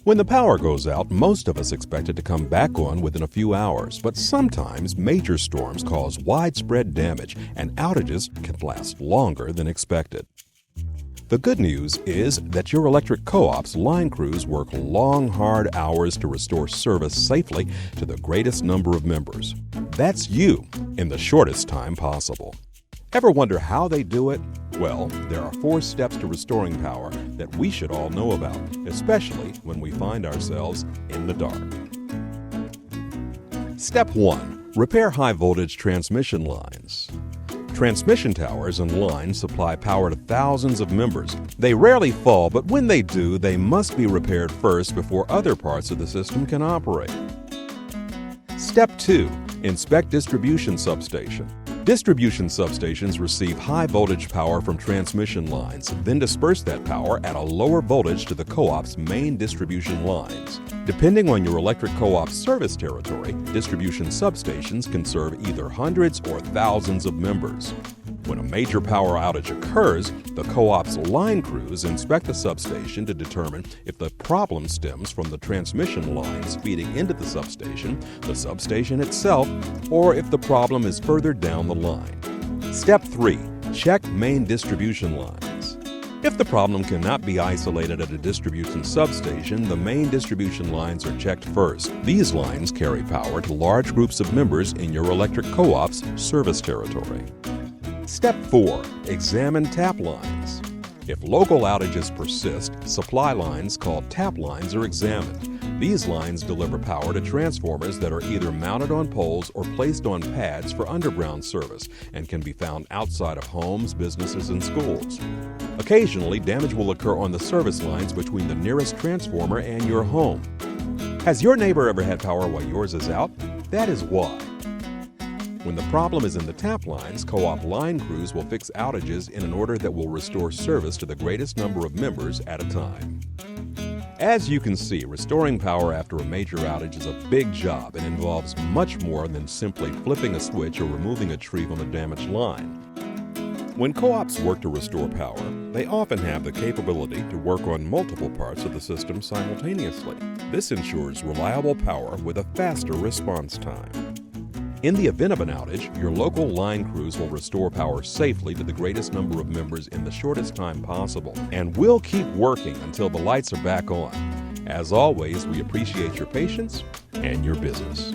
When the power goes out, most of us expect it to come back on within a few hours, but sometimes major storms cause widespread damage and outages can last longer than expected. The good news is that your electric co-op's line crews work long, hard hours to restore service safely to the greatest number of members. That's you in the shortest time possible. Ever wonder how they do it? Well, there are 4 steps to restoring power that we should all know about, especially when we find ourselves in the dark. Step 1. Repair high-voltage transmission lines. Transmission towers and lines supply power to thousands of members. They rarely fall, but when they do, they must be repaired first before other parts of the system can operate. Step 2. Inspect distribution substation. Distribution substations receive high-voltage power from transmission lines, then disperse that power at a lower voltage to the co-op's main distribution lines. Depending on your electric co-op's service territory, distribution substations can serve either hundreds or thousands of members. When a major power outage occurs, the co-op's line crews inspect the substation to determine if the problem stems from the transmission lines feeding into the substation itself, or if the problem is further down the line. Step 3. Check main distribution lines. If the problem cannot be isolated at a distribution substation, the main distribution lines are checked first. These lines carry power to large groups of members in your electric co-op's service territory. Step 4. Examine tap lines. If local outages persist, supply lines called tap lines are examined. These lines deliver power to transformers that are either mounted on poles or placed on pads for underground service and can be found outside of homes, businesses, and schools. Occasionally, damage will occur on the service lines between the nearest transformer and your home. Has your neighbor ever had power while yours is out? That is why. When the problem is in the tap lines, co-op line crews will fix outages in an order that will restore service to the greatest number of members at a time. As you can see, restoring power after a major outage is a big job and involves much more than simply flipping a switch or removing a tree from a damaged line. When co-ops work to restore power, they often have the capability to work on multiple parts of the system simultaneously. This ensures reliable power with a faster response time. In the event of an outage, your local line crews will restore power safely to the greatest number of members in the shortest time possible, and we'll keep working until the lights are back on. As always, we appreciate your patience and your business.